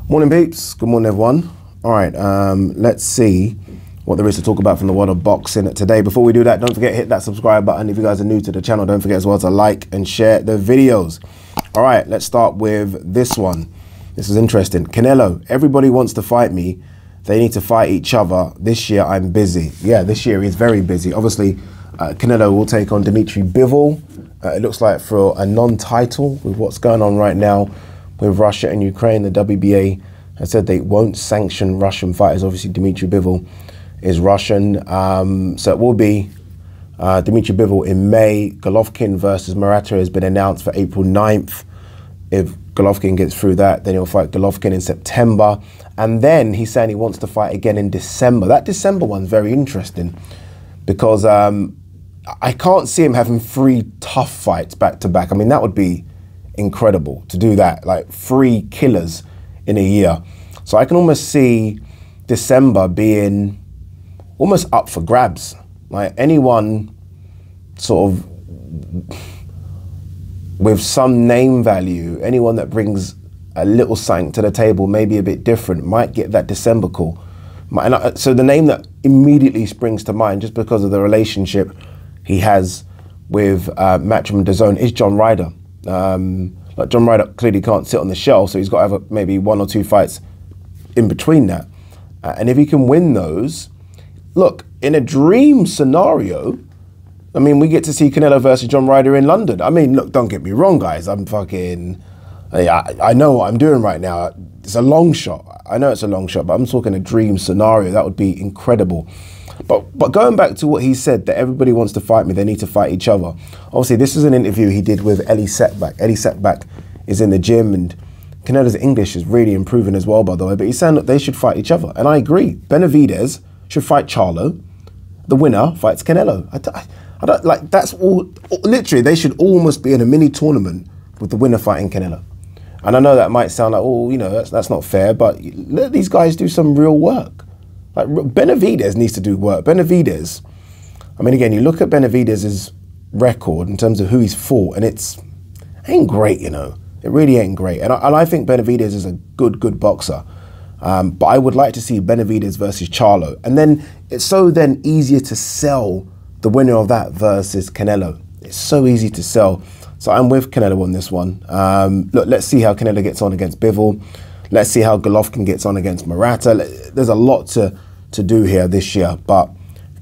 Morning peeps, good morning everyone. All right, let's see what there is to talk about from the world of boxing today. Before we do that, don't forget to hit that subscribe button. If you guys are new to the channel, don't forget as well to like and share the videos. All right, let's start with this one. This is interesting. Canelo, everybody wants to fight me. They need to fight each other. This year I'm busy. Yeah, this year he's very busy. Obviously, Canelo will take on Dmitry Bivol. It looks like for a non-title with what's going on right now with Russia and Ukraine. The WBA has said they won't sanction Russian fighters. Obviously, Dmitry Bivol is Russian. So it will be Dmitry Bivol in May. Golovkin versus Murata has been announced for April 9th. If Golovkin gets through that, then he'll fight Golovkin in September. And then he's saying he wants to fight again in December. That December one's very interesting because I can't see him having 3 tough fights back to back. I mean, that would be incredible to do that, like 3 killers in a year. So I can almost see December being almost up for grabs. Like anyone sort of with some name value, anyone that brings a little something to the table, maybe a bit different, might get that December call. So the name that immediately springs to mind, just because of the relationship he has with Matchroom DAZN, is John Ryder. Like John Ryder clearly can't sit on the shelf, so he's got to have maybe 1 or 2 fights in between that. And if he can win those, look, in a dream scenario, I mean, we get to see Canelo versus John Ryder in London. I mean, look, don't get me wrong, guys. I know what I'm doing right now. It's a long shot. I know it's a long shot, but I'm talking a dream scenario. That would be incredible. But going back to what he said, that everybody wants to fight me, they need to fight each other. Obviously, this is an interview he did with Elie Seckbach. Elie Seckbach is in the gym, and Canelo's English is really improving as well, by the way. But he's saying that they should fight each other. And I agree. Benavidez should fight Charlo. The winner fights Canelo. I don't like, that's all, literally, they should almost be in a mini tournament with the winner fighting Canelo. And I know that might sound like, oh, you know, that's not fair, but let these guys do some real work. Like Benavidez needs to do work. Benavidez, I mean, again, you look at Benavidez's record in terms of who he's fought, and it ain't great, you know. It really ain't great. And I think Benavidez is a good boxer. But I would like to see Benavidez versus Charlo. And then it's so then easier to sell the winner of that versus Canelo. It's so easy to sell. So I'm with Canelo on this one. Look, let's see how Canelo gets on against Bivol. Let's see how Golovkin gets on against Murata. There's a lot to do here this year, but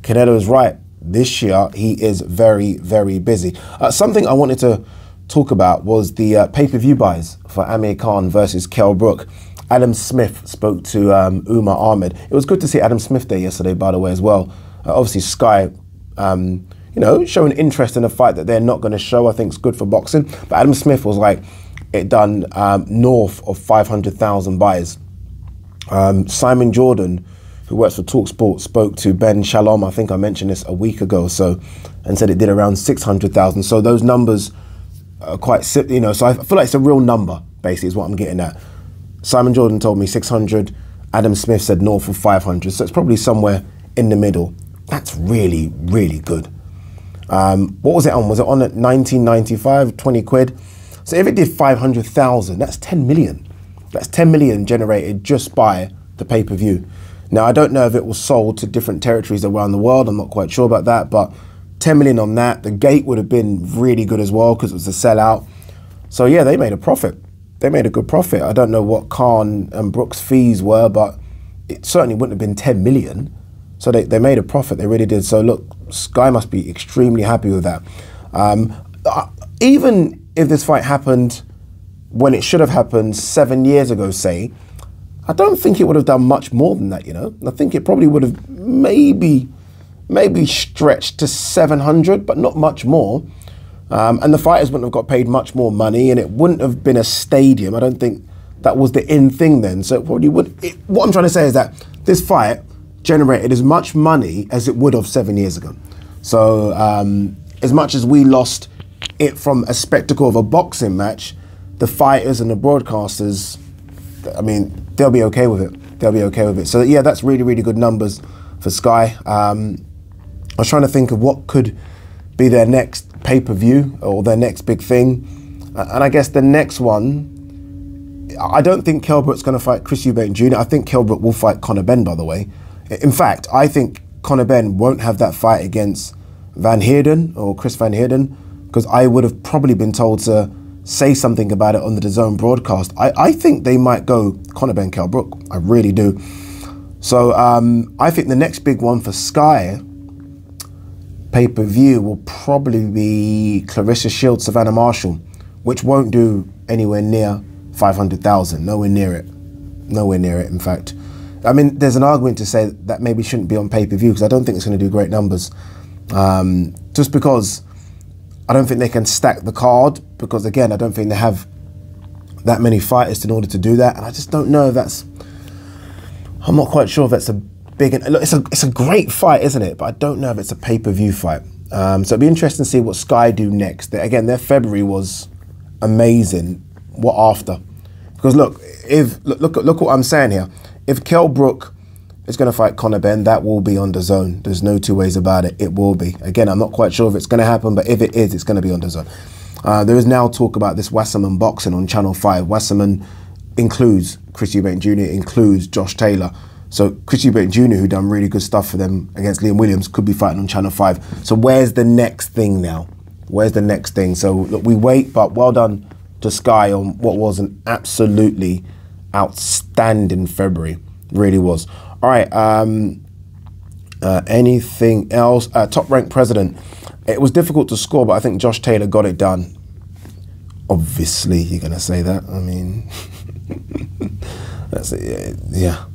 Canelo is right. This year, he is very, very busy. Something I wanted to talk about was the pay-per-view buys for AMIR Khan versus KELL BROOK. Adam Smith spoke to Umar Ahmed. It was good to see Adam Smith there yesterday, by the way, as well. Obviously, Sky, you know, showing interest in a fight that they're not going to show. I think it's good for boxing. But Adam Smith was like, it done north of 500,000 buys. Simon Jordan, who works for TalkSport, spoke to Ben Shalom, I think I mentioned this a week ago or so, and said it did around 600,000. So those numbers are quite, you know, so I feel like it's a real number, basically, is what I'm getting at. Simon Jordan told me 600, Adam Smith said north of 500, so it's probably somewhere in the middle. That's really, really good. What was it on? Was it on at 19.95, 20 quid? So if it did 500,000, that's 10 million. That's 10 million generated just by the pay-per-view. Now, I don't know if it was sold to different territories around the world. I'm not quite sure about that, but 10 million on that. The gate would have been really good as well because it was a sellout. So yeah, they made a profit. They made a good profit. I don't know what Khan and Brook's fees were, but it certainly wouldn't have been 10 million. So they made a profit, they really did. So look, Sky must be extremely happy with that. Even if this fight happened when it should have happened 7 years ago, say, I don't think it would have done much more than that, you know? I think it probably would have maybe stretched to 700, but not much more. And the fighters wouldn't have got paid much more money, and it wouldn't have been a stadium. I don't think that was the in thing then. So it probably would. What I'm trying to say is that this fight generated as much money as it would have 7 years ago. So as much as we lost it from a spectacle of a boxing match, the fighters and the broadcasters, I mean, they'll be okay with it. They'll be okay with it. So yeah, that's really, really good numbers for Sky. I was trying to think of what could be their next pay-per-view or their next big thing. And I guess the next one I don't think Kell Brook's going to fight Chris Eubank Jr. I think Kell Brook will fight Conor Benn, by the way. In fact, I think Conor Benn won't have that fight against Van Heerden or Chris Van Heerden, because I would have probably been told to say something about it on the DAZN broadcast. I think they might go Conor Benn, Kell Brook. I really do. So I think the next big one for Sky pay-per-view will probably be Clarissa Shields, Savannah Marshall, which won't do anywhere near 500,000. Nowhere near it. Nowhere near it, in fact. I mean, there's an argument to say that maybe shouldn't be on pay-per-view, because I don't think it's going to do great numbers. Just because I don't think they can stack the card, because again, I don't think they have that many fighters in order to do that. And I just don't know if that's, I'm not quite sure if that's a big, look, it's a great fight, isn't it? But I don't know if it's a pay-per-view fight. So it'd be interesting to see what Sky do next. Again, their February was amazing. What after? Because look, look what I'm saying here. If Kell Brook is going to fight Conor Benn, that will be on DAZN. There's no two ways about it. It will be. Again, I'm not quite sure if it's going to happen, but if it is, it's going to be on DAZN. There is now talk about this Wasserman boxing on Channel 5. Wasserman includes Chris Eubank Jr., includes Josh Taylor. So Chris Eubank Jr., who done really good stuff for them against Liam Williams, could be fighting on Channel 5. So where's the next thing now? Where's the next thing? So look, we wait, but well done to Sky on what was an absolutely outstanding February. Really was. All right, anything else? Top Rank President. It was difficult to score, but I think Josh Taylor got it done. Obviously, you're going to say that. I mean, that's it. Yeah,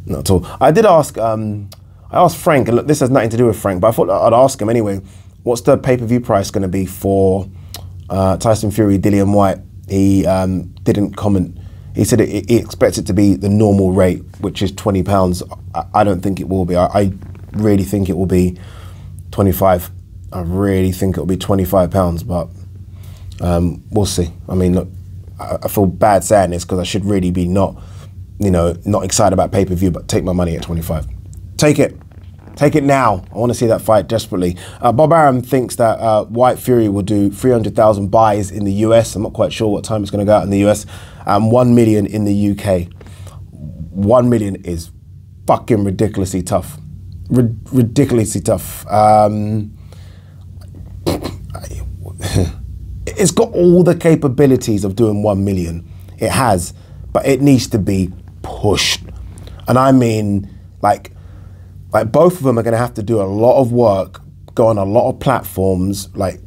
not at all. I did ask, I asked Frank, and look, this has nothing to do with Frank, but I thought I'd ask him anyway. What's the pay-per-view price going to be for Tyson Fury, Dillian White? He didn't comment. He said he expects it to be the normal rate, which is £20. I don't think it will be. I really think it will be 25. I really think it will be £25, but we'll see. I mean, look, I feel bad saying this because I should really be not excited about pay-per-view, but take my money at 25. Take it. Take it now. I want to see that fight desperately. Bob Arum thinks that White Fury will do 300,000 buys in the US. I'm not quite sure what time it's going to go out in the US. 1 million in the UK. 1 million is fucking ridiculously tough. Ridiculously tough. It's got all the capabilities of doing 1 million. It has, but it needs to be pushed. And I mean, like both of them are going to have to do a lot of work, go on a lot of platforms, like,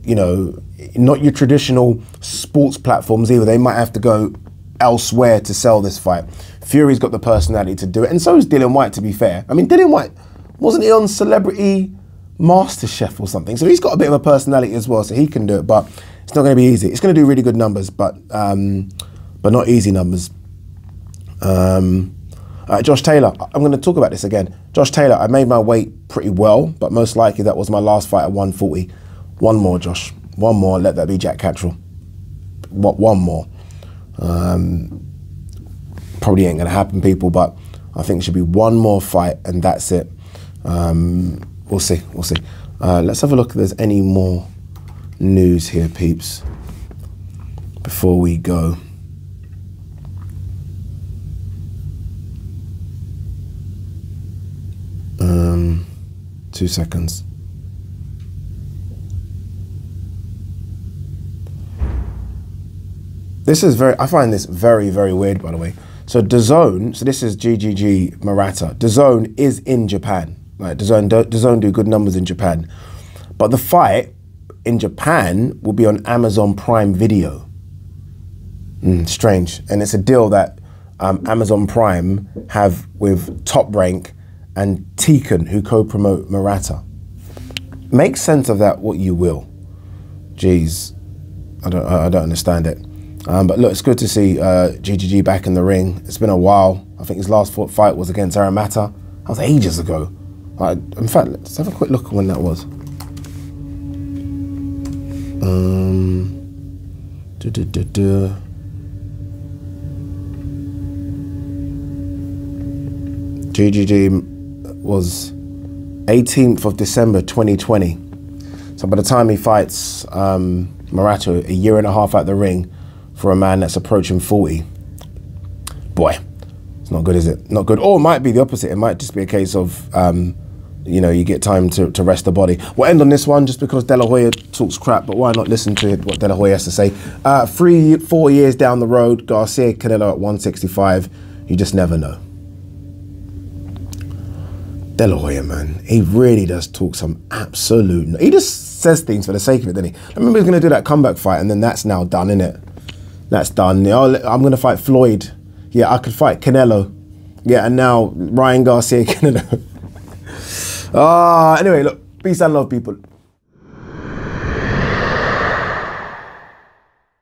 not your traditional sports platforms either. They might have to go elsewhere to sell this fight. Fury's got the personality to do it, and so is Dillian White, to be fair. I mean, Dillian White, wasn't he on Celebrity MasterChef or something? So he's got a bit of a personality as well, so he can do it, but it's not going to be easy. It's going to do really good numbers, but not easy numbers. Josh Taylor, I'm going to talk about this again. Josh Taylor, I made my weight pretty well, but most likely that was my last fight at 140. One more, Josh. One more. Let that be Jack Cattrall. One more. Probably ain't going to happen, people, but I think it should be one more fight, and that's it. We'll see. We'll see. Let's have a look if there's any more news here, peeps, before we go. 2 seconds. This is I find this very, very weird, by the way. So DAZN, so this is GGG Murata. DAZN is in Japan. Like DAZN do good numbers in Japan. But the fight in Japan will be on Amazon Prime Video. Strange. And it's a deal that Amazon Prime have with Top Rank and Tekken, who co-promote Murata. Make sense of that what you will. Jeez, I don't understand it. But look, it's good to see GGG back in the ring. It's been a while. I think his last fight was against Aramata. That was ages ago. In fact, let's have a quick look at when that was. GGG was 18th of December 2020. So by the time he fights Murata, a year and a half out the ring for a man that's approaching 40. boy, it's not good, is it? Not good. Or it might be the opposite. It might just be a case of, you know, you get time to rest the body. We'll end on this one just because De La Hoya talks crap, but why not listen to what De La Hoya has to say? 4 years down the road, Garcia, Canelo at 165. You just never know. De La Hoya, man, he really does talk some absolute... He just says things for the sake of it, doesn't he? I remember he was going to do that comeback fight, and then that's now done, innit? That's done. Oh, I'm going to fight Floyd. Yeah, I could fight Canelo. Yeah, and now Ryan Garcia, Canelo. Anyway, look, peace and love, people.